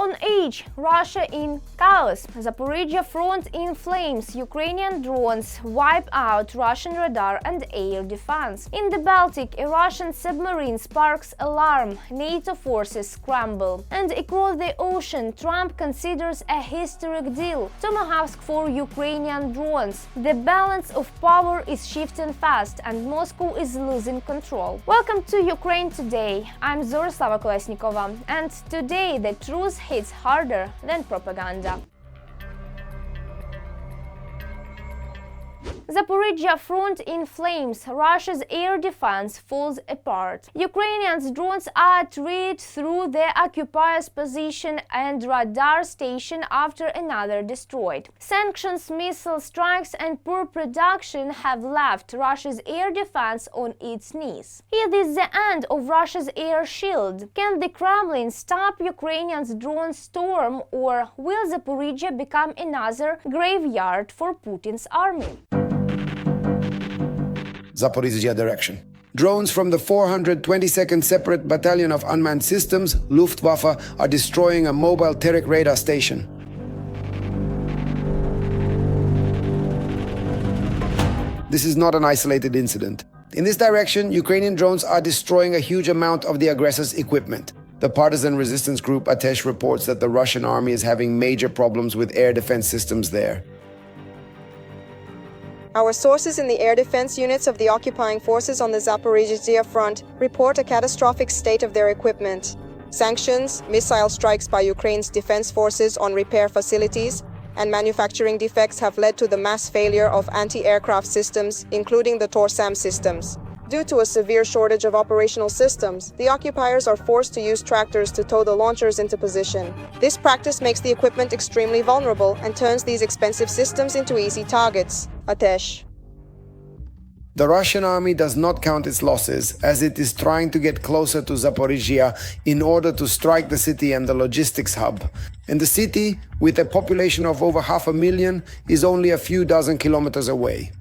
on edge, Russia in chaos, Zaporizhzhia front in flames, Ukrainian drones wipe out Russian radar and air defense. In the Baltic, a Russian submarine sparks alarm, NATO forces scramble. And across the ocean, Trump considers a historic deal, Tomahawks for Ukrainian drones. The balance of power is shifting fast and Moscow is losing control. Welcome to Ukraine Today. I'm Zorislava Kolesnikova, and today the truth hits harder than propaganda. Zaporizhzhia front in flames, Russia's air defense falls apart. Ukrainians' drones are treated through their occupiers' position and radar station after another destroyed. Sanctions, missile strikes and poor production have left Russia's air defense on its knees. Is this the end of Russia's air shield? Can the Kremlin stop Ukrainians' drone storm, or will Zaporizhzhia become another graveyard for Putin's army? Zaporizhzhia direction. Drones from the 422nd Separate Battalion of Unmanned Systems, Luftwaffe, are destroying a mobile Terek radar station. This is not an isolated incident. In this direction, Ukrainian drones are destroying a huge amount of the aggressor's equipment. The partisan resistance group Atesh reports that the Russian army is having major problems with air defense systems there. Our sources in the air defense units of the occupying forces on the Zaporizhzhia front report a catastrophic state of their equipment. Sanctions, missile strikes by Ukraine's defense forces on repair facilities, and manufacturing defects have led to the mass failure of anti-aircraft systems, including the TOR-SAM systems. Due to a severe shortage of operational systems, the occupiers are forced to use tractors to tow the launchers into position. This practice makes the equipment extremely vulnerable and turns these expensive systems into easy targets. Atesh. The Russian army does not count its losses, as it is trying to get closer to Zaporizhzhia in order to strike the city and the logistics hub. And the city, with a population of over 500,000, is only a few dozen kilometers away.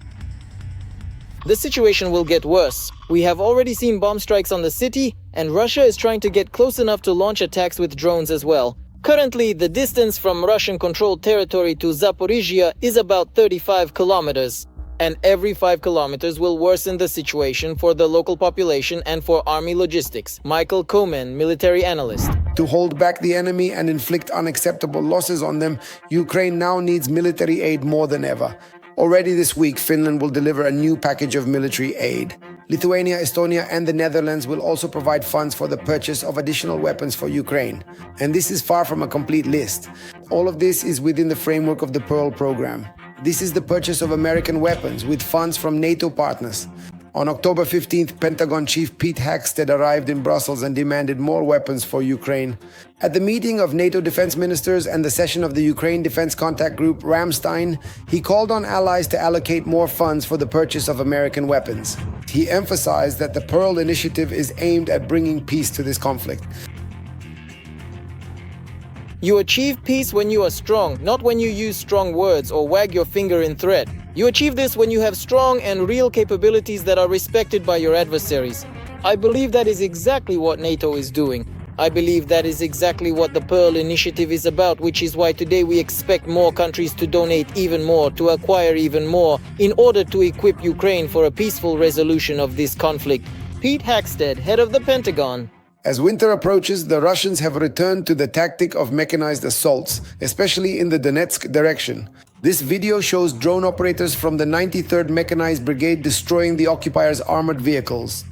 The situation will get worse. We have already seen bomb strikes on the city, and Russia is trying to get close enough to launch attacks with drones as well. Currently, the distance from Russian-controlled territory to Zaporizhzhia is about 35 kilometers. And every 5 kilometers will worsen the situation for the local population and for army logistics. Michael Koman, military analyst. To hold back the enemy and inflict unacceptable losses on them, Ukraine now needs military aid more than ever. Already this week, Finland will deliver a new package of military aid. Lithuania, Estonia and the Netherlands will also provide funds for the purchase of additional weapons for Ukraine. And this is far from a complete list. All of this is within the framework of the Pearl program. This is the purchase of American weapons with funds from NATO partners. On October 15th, Pentagon Chief Pete Hegseth arrived in Brussels and demanded more weapons for Ukraine. At the meeting of NATO defense ministers and the session of the Ukraine Defense Contact Group, Ramstein, he called on allies to allocate more funds for the purchase of American weapons. He emphasized that the Pearl Initiative is aimed at bringing peace to this conflict. You achieve peace when you are strong, not when you use strong words or wag your finger in threat. You achieve this when you have strong and real capabilities that are respected by your adversaries. I believe that is exactly what NATO is doing. I believe that is exactly what the Pearl Initiative is about, which is why today we expect more countries to donate even more, to acquire even more, in order to equip Ukraine for a peaceful resolution of this conflict. Pete Hegseth, head of the Pentagon. As winter approaches, the Russians have returned to the tactic of mechanized assaults, especially in the Donetsk direction. This video shows drone operators from the 93rd Mechanized Brigade destroying the occupiers' armored vehicles.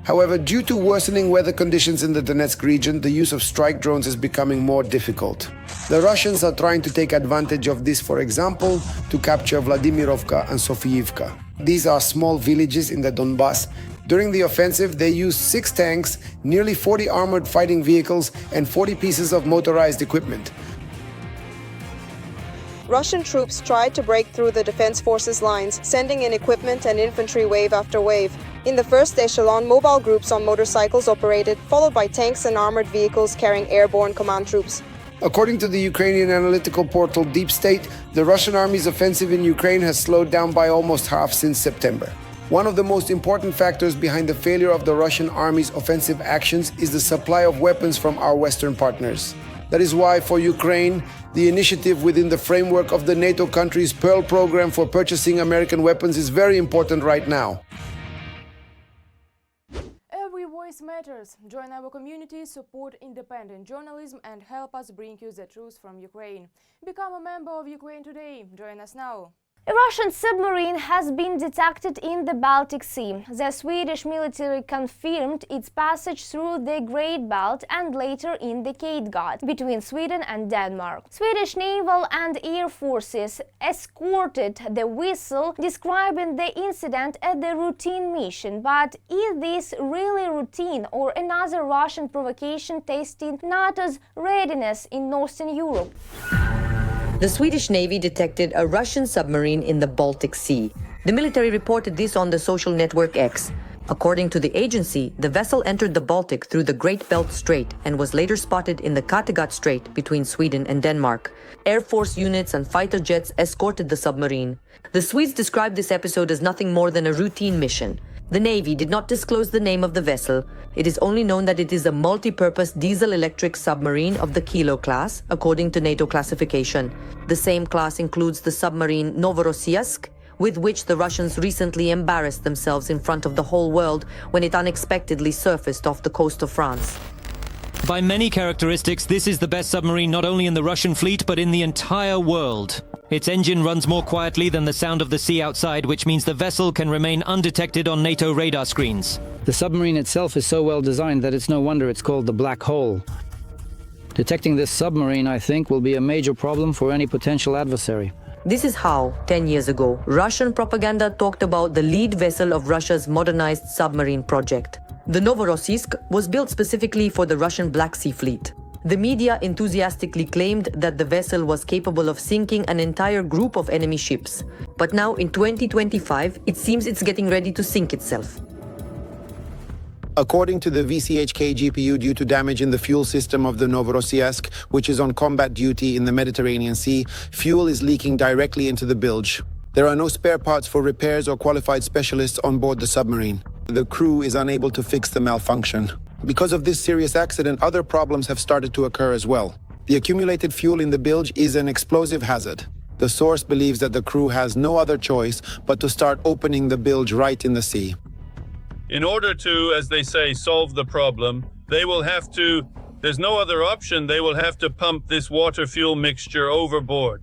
However, due to worsening weather conditions in the Donetsk region, the use of strike drones is becoming more difficult. The Russians are trying to take advantage of this, for example, to capture Vladimirovka and Sofiivka. These are small villages in the Donbass. During the offensive, they used 6 tanks, nearly 40 armored fighting vehicles, and 40 pieces of motorized equipment. Russian troops tried to break through the defense forces' lines, sending in equipment and infantry wave after wave. In the first echelon, mobile groups on motorcycles operated, followed by tanks and armored vehicles carrying airborne command troops. According to the Ukrainian analytical portal Deep State, the Russian army's offensive in Ukraine has slowed down by almost half since September. One of the most important factors behind the failure of the Russian army's offensive actions is the supply of weapons from our Western partners. That is why, for Ukraine, the initiative within the framework of the NATO countries' Pearl program for purchasing American weapons is very important right now. Every voice matters. Join our community, support independent journalism and help us bring you the truth from Ukraine. Become a member of Ukraine Today. Join us now. A Russian submarine has been detected in the Baltic Sea. The Swedish military confirmed its passage through the Great Belt and later in the Kattegat between Sweden and Denmark. Swedish naval and air forces escorted the vessel, describing the incident as a routine mission. But is this really routine or another Russian provocation testing NATO's readiness in Northern Europe? The Swedish Navy detected a Russian submarine in the Baltic Sea. The military reported this on the social network X. According to the agency, the vessel entered the Baltic through the Great Belt Strait and was later spotted in the Kattegat Strait between Sweden and Denmark. Air Force units and fighter jets escorted the submarine. The Swedes described this episode as nothing more than a routine mission. The Navy did not disclose the name of the vessel. It is only known that it is a multi-purpose diesel-electric submarine of the Kilo class, according to NATO classification. The same class includes the submarine Novorossiysk, with which the Russians recently embarrassed themselves in front of the whole world when it unexpectedly surfaced off the coast of France. By many characteristics, this is the best submarine not only in the Russian fleet, but in the entire world. Its engine runs more quietly than the sound of the sea outside, which means the vessel can remain undetected on NATO radar screens. The submarine itself is so well designed that it's no wonder it's called the Black Hole. Detecting this submarine, I think, will be a major problem for any potential adversary. This is how, 10 years ago, Russian propaganda talked about the lead vessel of Russia's modernized submarine project. The Novorossiysk was built specifically for the Russian Black Sea Fleet. The media enthusiastically claimed that the vessel was capable of sinking an entire group of enemy ships. But now, in 2025, it seems it's getting ready to sink itself. According to the VCHK GPU, due to damage in the fuel system of the Novorossiysk, which is on combat duty in the Mediterranean Sea, fuel is leaking directly into the bilge. There are no spare parts for repairs or qualified specialists on board the submarine. The crew is unable to fix the malfunction. Because of this serious accident, other problems have started to occur as well. The accumulated fuel in the bilge is an explosive hazard. The source believes that the crew has no other choice but to start opening the bilge right in the sea. In order to, as they say, solve the problem, they will have to, there's no other option, they will have to pump this water-fuel mixture overboard.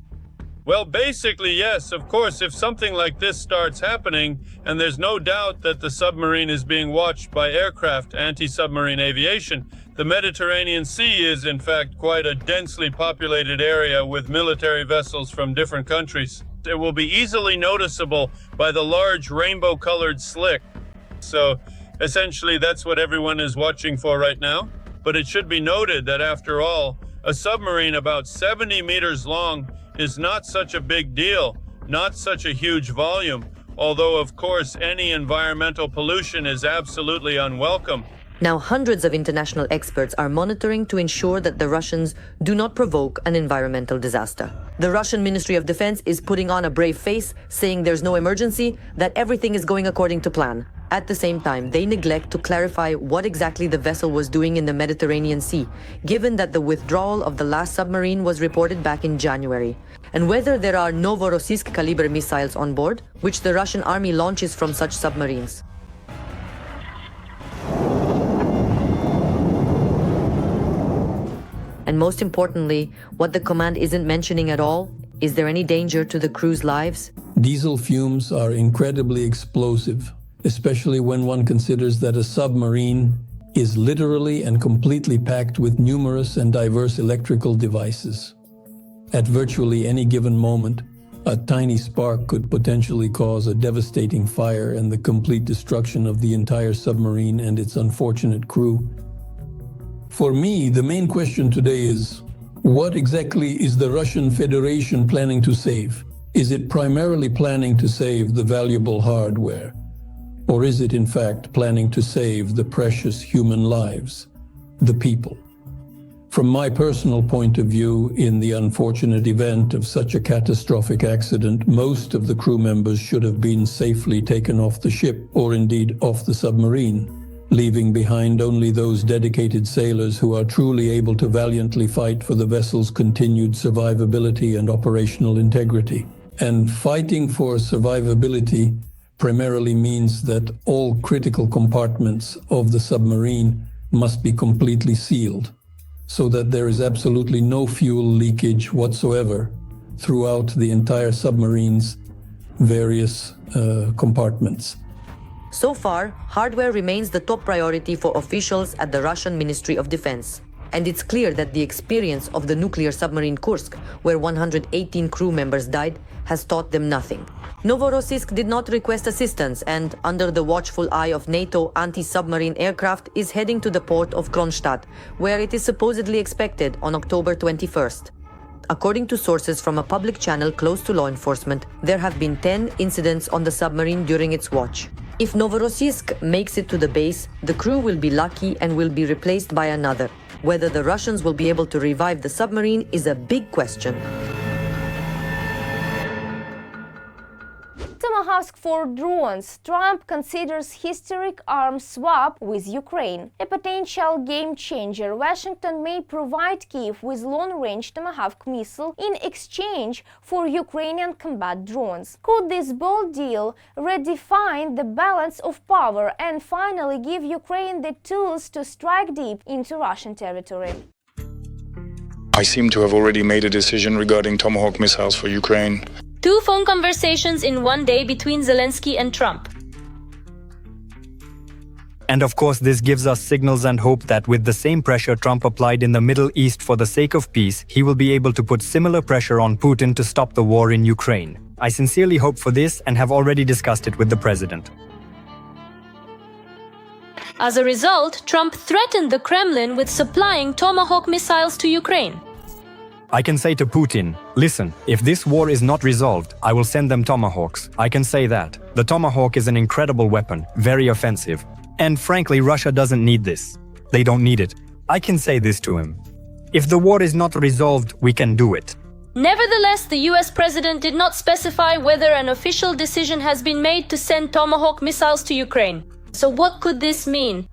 Well, basically, yes, of course, if something like this starts happening, and there's no doubt that the submarine is being watched by aircraft, anti-submarine aviation, the Mediterranean Sea is, in fact, quite a densely populated area with military vessels from different countries. It will be easily noticeable by the large rainbow-colored slick. So, essentially, that's what everyone is watching for right now. But it should be noted that, after all, a submarine about 70 meters long is not such a big deal, not such a huge volume, although of course any environmental pollution is absolutely unwelcome. Now hundreds of international experts are monitoring to ensure that the Russians do not provoke an environmental disaster. The Russian Ministry of Defense is putting on a brave face, saying there's no emergency, that everything is going according to plan. At the same time, they neglect to clarify what exactly the vessel was doing in the Mediterranean Sea, given that the withdrawal of the last submarine was reported back in January, and whether there are Novorossiysk caliber missiles on board, which the Russian army launches from such submarines. And most importantly, what the command isn't mentioning at all, is there any danger to the crew's lives? Diesel fumes are incredibly explosive, especially when one considers that a submarine is literally and completely packed with numerous and diverse electrical devices. At virtually any given moment, a tiny spark could potentially cause a devastating fire and the complete destruction of the entire submarine and its unfortunate crew. For me, the main question today is, what exactly is the Russian Federation planning to save? Is it primarily planning to save the valuable hardware? Or is it in fact planning to save the precious human lives, the people? From my personal point of view, in the unfortunate event of such a catastrophic accident, most of the crew members should have been safely taken off the ship, or indeed off the submarine, leaving behind only those dedicated sailors who are truly able to valiantly fight for the vessel's continued survivability and operational integrity. And fighting for survivability primarily means that all critical compartments of the submarine must be completely sealed, so that there is absolutely no fuel leakage whatsoever throughout the entire submarine's various compartments. So far, hardware remains the top priority for officials at the Russian Ministry of Defense. And it's clear that the experience of the nuclear submarine Kursk, where 118 crew members died, has taught them nothing. Novorossiysk did not request assistance and, under the watchful eye of NATO anti-submarine aircraft, is heading to the port of Kronstadt, where it is supposedly expected on October 21st. According to sources from a public channel close to law enforcement, there have been 10 incidents on the submarine during its watch. If Novorossiysk makes it to the base, the crew will be lucky and will be replaced by another. Whether the Russians will be able to revive the submarine is a big question. Tomahawks for drones. Trump considers historic arms swap with Ukraine. A potential game-changer, Washington may provide Kyiv with long-range Tomahawk missile in exchange for Ukrainian combat drones. Could this bold deal redefine the balance of power and finally give Ukraine the tools to strike deep into Russian territory? I seem to have already made a decision regarding Tomahawk missiles for Ukraine. 2 phone conversations in one day between Zelensky and Trump. And of course, this gives us signals and hope that with the same pressure Trump applied in the Middle East for the sake of peace, he will be able to put similar pressure on Putin to stop the war in Ukraine. I sincerely hope for this and have already discussed it with the president. As a result, Trump threatened the Kremlin with supplying Tomahawk missiles to Ukraine. I can say to Putin, listen, if this war is not resolved, I will send them Tomahawks. I can say that. The Tomahawk is an incredible weapon, very offensive. And frankly, Russia doesn't need this. They don't need it. I can say this to him. If the war is not resolved, we can do it. Nevertheless, the US president did not specify whether an official decision has been made to send Tomahawk missiles to Ukraine. So what could this mean?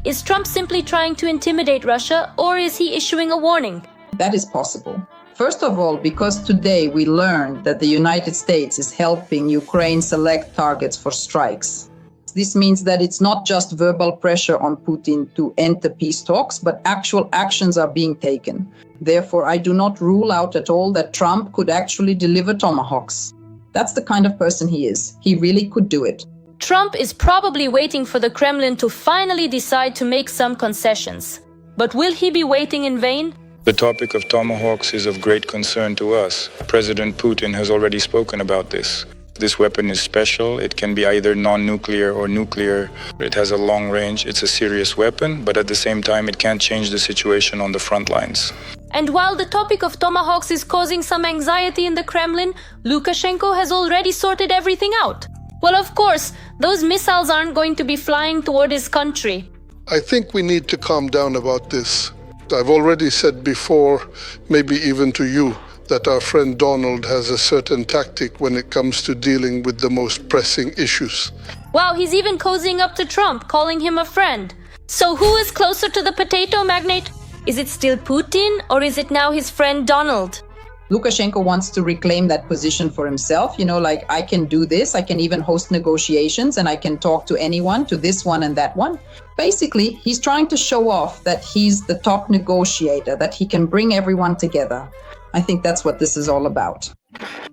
Is Trump simply trying to intimidate Russia, or is he issuing a warning? That is possible. First of all, because today we learned that the United States is helping Ukraine select targets for strikes. This means that it's not just verbal pressure on Putin to end the peace talks, but actual actions are being taken. Therefore, I do not rule out at all that Trump could actually deliver Tomahawks. That's the kind of person he is. He really could do it. Trump is probably waiting for the Kremlin to finally decide to make some concessions. But will he be waiting in vain? The topic of Tomahawks is of great concern to us. President Putin has already spoken about this. This weapon is special. It can be either non-nuclear or nuclear. It has a long range. It's a serious weapon, but at the same time, it can't change the situation on the front lines. And while the topic of Tomahawks is causing some anxiety in the Kremlin, Lukashenko has already sorted everything out. Well, of course, those missiles aren't going to be flying toward his country. I think we need to calm down about this. I've already said before, maybe even to you, that our friend Donald has a certain tactic when it comes to dealing with the most pressing issues. Wow, he's even cozying up to Trump, calling him a friend. So who is closer to the potato magnate? Is it still Putin, or is it now his friend Donald? Lukashenko wants to reclaim that position for himself. You know, like, I can do this, I can even host negotiations, and I can talk to anyone, to this one and that one. Basically, he's trying to show off that he's the top negotiator, that he can bring everyone together. I think that's what this is all about.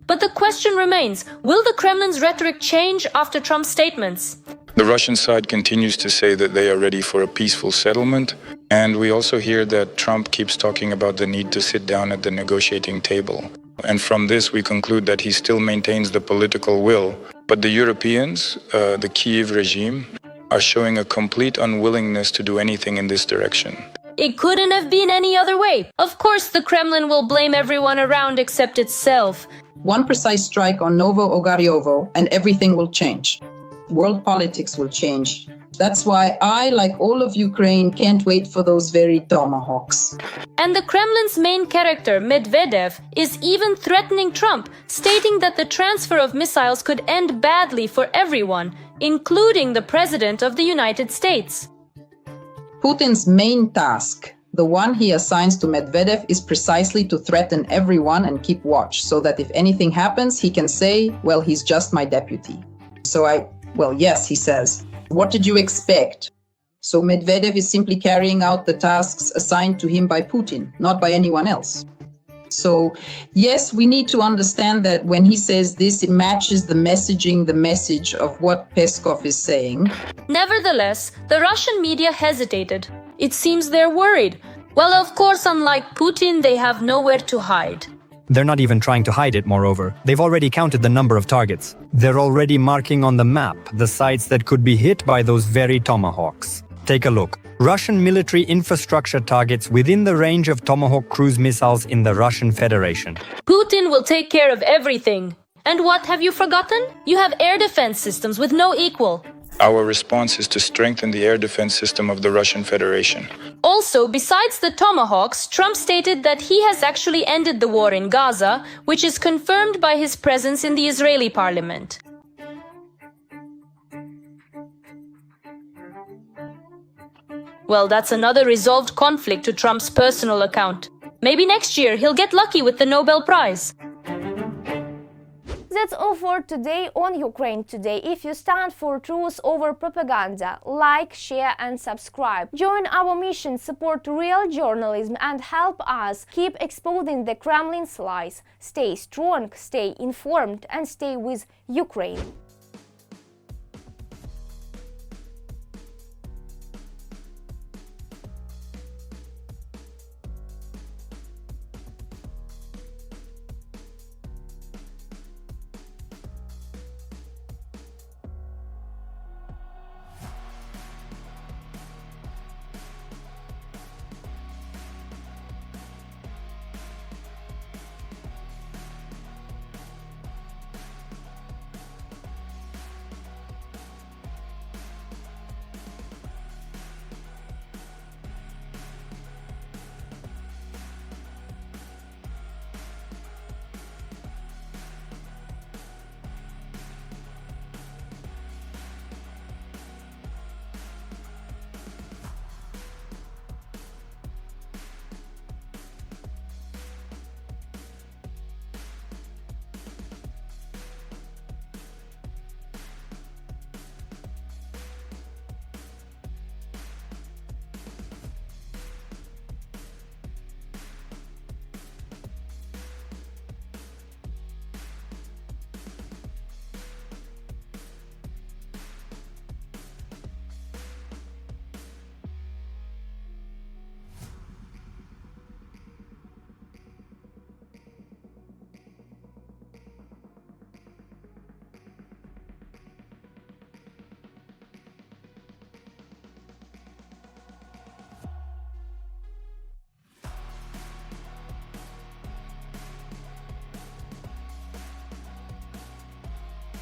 But the question remains, will the Kremlin's rhetoric change after Trump's statements? The Russian side continues to say that they are ready for a peaceful settlement. And we also hear that Trump keeps talking about the need to sit down at the negotiating table. And from this, we conclude that he still maintains the political will. But the Europeans, the Kyiv regime, are showing a complete unwillingness to do anything in this direction. It couldn't have been any other way. Of course, the Kremlin will blame everyone around except itself. One precise strike on Novo Ogaryovo and everything will change. World politics will change. That's why I, like all of Ukraine, can't wait for those very Tomahawks. And the Kremlin's main character, Medvedev, is even threatening Trump, stating that the transfer of missiles could end badly for everyone, including the President of the United States. Putin's main task, the one he assigns to Medvedev, is precisely to threaten everyone and keep watch, so that if anything happens, he can say, well, he's just my deputy. Well, yes, he says. What did you expect? So Medvedev is simply carrying out the tasks assigned to him by Putin, not by anyone else. So, yes, we need to understand that when he says this, it matches the message of what Peskov is saying. Nevertheless, the Russian media hesitated. It seems they're worried. Well, of course, unlike Putin, they have nowhere to hide. They're not even trying to hide it, moreover. They've already counted the number of targets. They're already marking on the map the sites that could be hit by those very Tomahawks. Take a look. Russian military infrastructure targets within the range of Tomahawk cruise missiles in the Russian Federation. Putin will take care of everything. And what have you forgotten? You have air defense systems with no equal. Our response is to strengthen the air defense system of the Russian Federation. Also, besides the Tomahawks, Trump stated that he has actually ended the war in Gaza, which is confirmed by his presence in the Israeli parliament. Well, that's another resolved conflict to Trump's personal account. Maybe next year he'll get lucky with the Nobel Prize. That's all for today on Ukraine Today. If you stand for truth over propaganda, like, share and subscribe. Join our mission, support real journalism and help us keep exposing the Kremlin's lies. Stay strong, stay informed and stay with Ukraine.